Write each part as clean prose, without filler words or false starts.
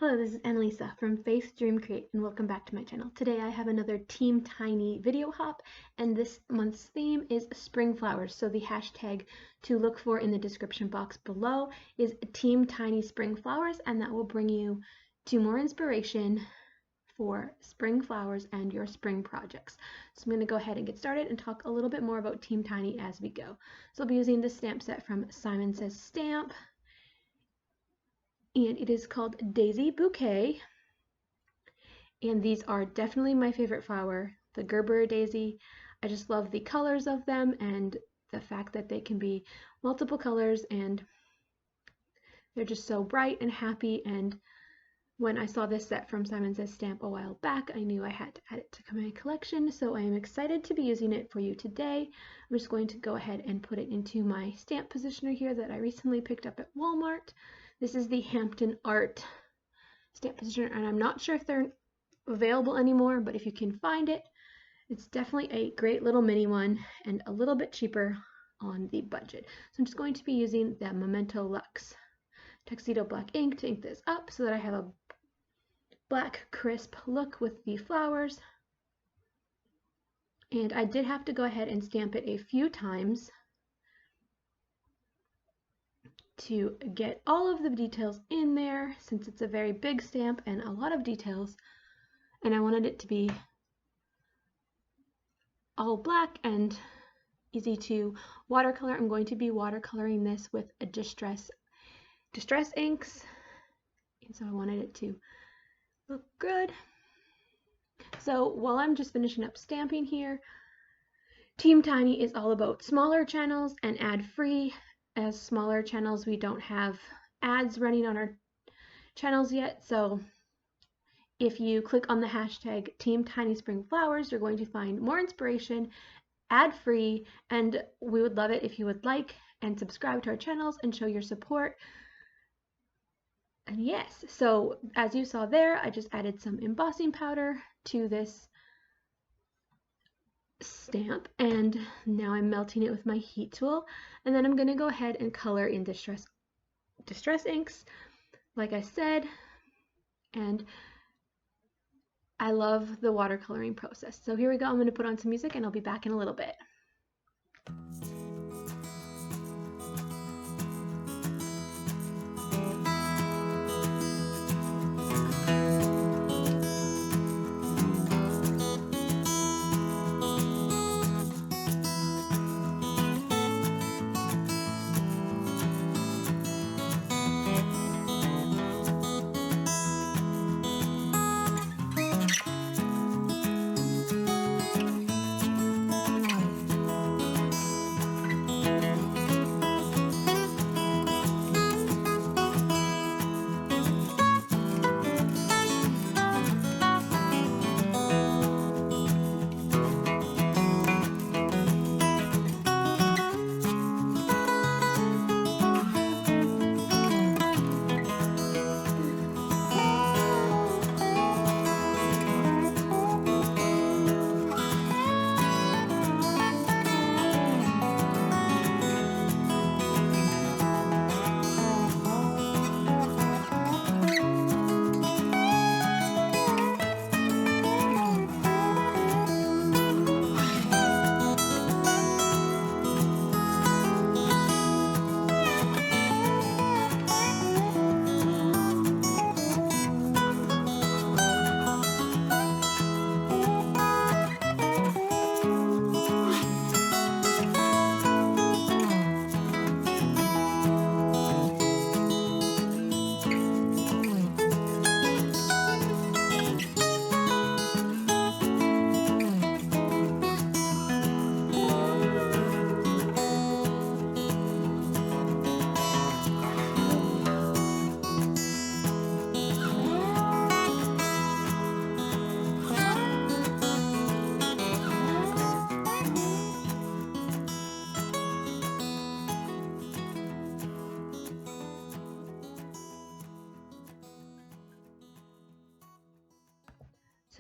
Hello, this is Annalisa from Faith Dream Create, and welcome back to my channel. Today I have another Team Tiny video hop, and this month's theme is spring flowers. So the hashtag to look for in the description box below is Team Tiny Spring Flowers, and that will bring you to more inspiration for spring flowers and your spring projects. So I'm going to go ahead and get started and talk a little bit more about Team Tiny as we go. So I'll be using this stamp set from Simon Says Stamp, and it is called Daisy Bouquet, and these are definitely my favorite flower, the Gerber daisy. I just love the colors of them and the fact that they can be multiple colors, and they're just so bright and happy. And when I saw this set from Simon Says Stamp a while back, I knew I had to add it to my collection, so I am excited to be using it for you today. I'm just going to go ahead and put it into my stamp positioner here that I recently picked up at Walmart. This is the Hampton Art stamp positioner, and I'm not sure if they're available anymore, but if you can find it, it's definitely a great little mini one and a little bit cheaper on the budget. So I'm just going to be using the Memento Luxe Tuxedo Black ink to ink this up so that I have a black crisp look with the flowers. And I did have to go ahead and stamp it a few times to get all of the details in there, since it's a very big stamp and a lot of details, and I wanted it to be all black and easy to watercolor. I'm going to be watercoloring this with a distress inks, and so I wanted it to look good. So while I'm just finishing up stamping here, Team Tiny is all about smaller channels and ad-free. As smaller channels, we don't have ads running on our channels yet, so if you click on the hashtag Team Tiny Spring Flowers, you're going to find more inspiration, ad-free, and we would love it if you would like and subscribe to our channels and show your support. And yes, so as you saw there, I just added some embossing powder to this stamp, and now I'm melting it with my heat tool, and then I'm going to go ahead and color in distress inks, like I said. And I love the watercoloring process. So here we go. I'm going to put on some music and I'll be back in a little bit.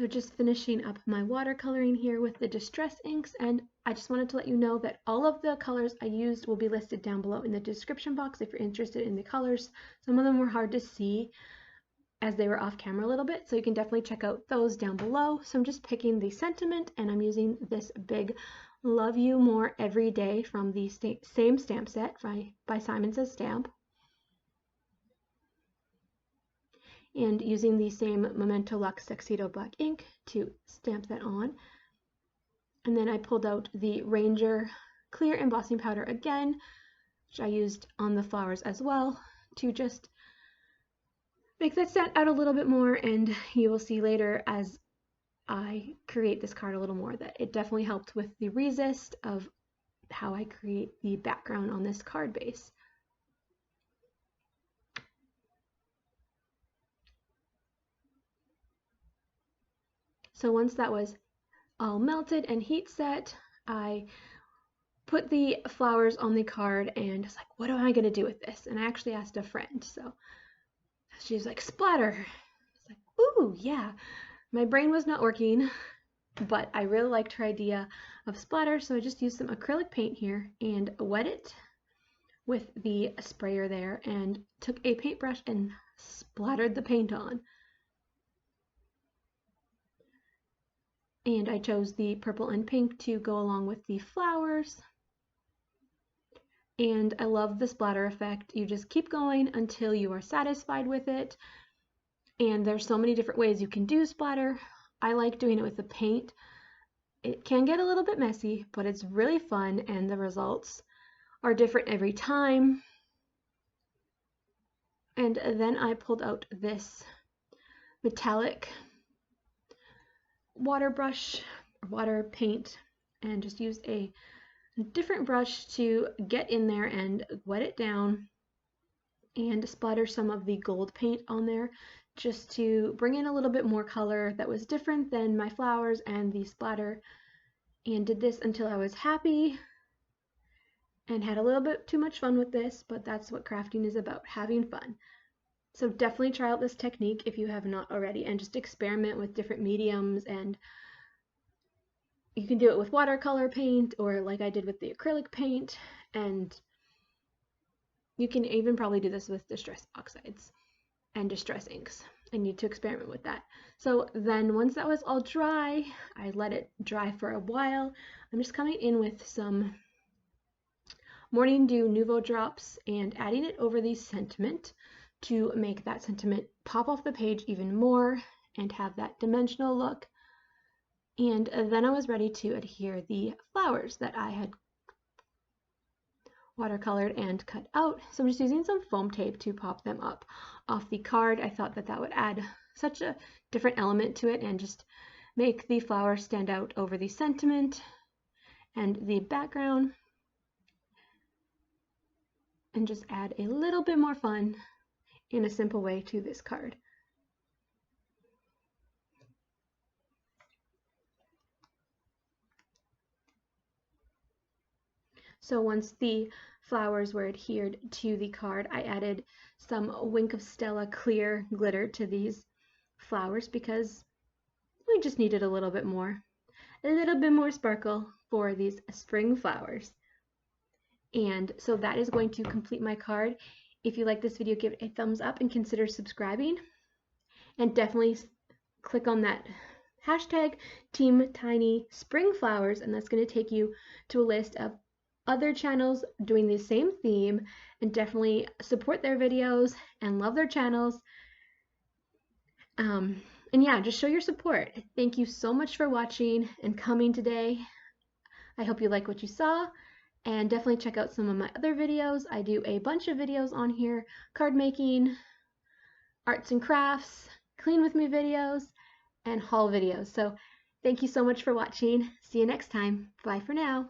So just finishing up my watercoloring here with the distress inks, and I just wanted to let you know that all of the colors I used will be listed down below in the description box if you're interested in the colors. Some of them were hard to see, as they were off camera a little bit, so you can definitely check out those down below. So I'm just picking the sentiment, and I'm using this big Love You More Every Day from the same stamp set by Simon Says Stamp, and using the same Memento Luxe Tuxedo black ink to stamp that on. And then I pulled out the Ranger clear embossing powder again, which I used on the flowers as well, to just make that stand out a little bit more. And you will see later as I create this card a little more that it definitely helped with the resist of how I create the background on this card base. So once that was all melted and heat set, I put the flowers on the card and was like, what am I going to do with this? And I actually asked a friend. So she was like, splatter. I was like, ooh, yeah. My brain was not working, but I really liked her idea of splatter. So I just used some acrylic paint here and wet it with the sprayer there and took a paintbrush and splattered the paint on. And I chose the purple and pink to go along with the flowers. And I love the splatter effect. You just keep going until you are satisfied with it. And there's so many different ways you can do splatter. I like doing it with the paint. It can get a little bit messy, but it's really fun, and the results are different every time. And then I pulled out this metallic water paint and just used a different brush to get in there and wet it down and splatter some of the gold paint on there just to bring in a little bit more color that was different than my flowers and the splatter, and did this until I was happy and had a little bit too much fun with this. But that's what crafting is about, having fun. So definitely try out this technique if you have not already, and just experiment with different mediums. And you can do it with watercolor paint, or like I did with the acrylic paint, and you can even probably do this with distress oxides and distress inks. I need to experiment with that. So then once that was all dry, I let it dry for a while. I'm just coming in with some Morning Dew Nouveau drops and adding it over the sentiment to make that sentiment pop off the page even more and have that dimensional look. And then I was ready to adhere the flowers that I had watercolored and cut out. So I'm just using some foam tape to pop them up off the card. I thought that that would add such a different element to it and just make the flower stand out over the sentiment and the background, and just add a little bit more fun in a simple way to this card. So once the flowers were adhered to the card, I added some Wink of Stella clear glitter to these flowers because we just needed a little bit more sparkle for these spring flowers. And so that is going to complete my card. If you like this video, give it a thumbs up and consider subscribing. And definitely click on that hashtag Team Tiny Spring Flowers, and that's going to take you to a list of other channels doing the same theme, and definitely support their videos and love their channels. And yeah, just show your support. Thank you so much for watching and coming today. I hope you like what you saw, and definitely check out some of my other videos. I do a bunch of videos on here: card making, arts and crafts, clean with me videos, and haul videos. So thank you so much for watching. See you next time. Bye for now.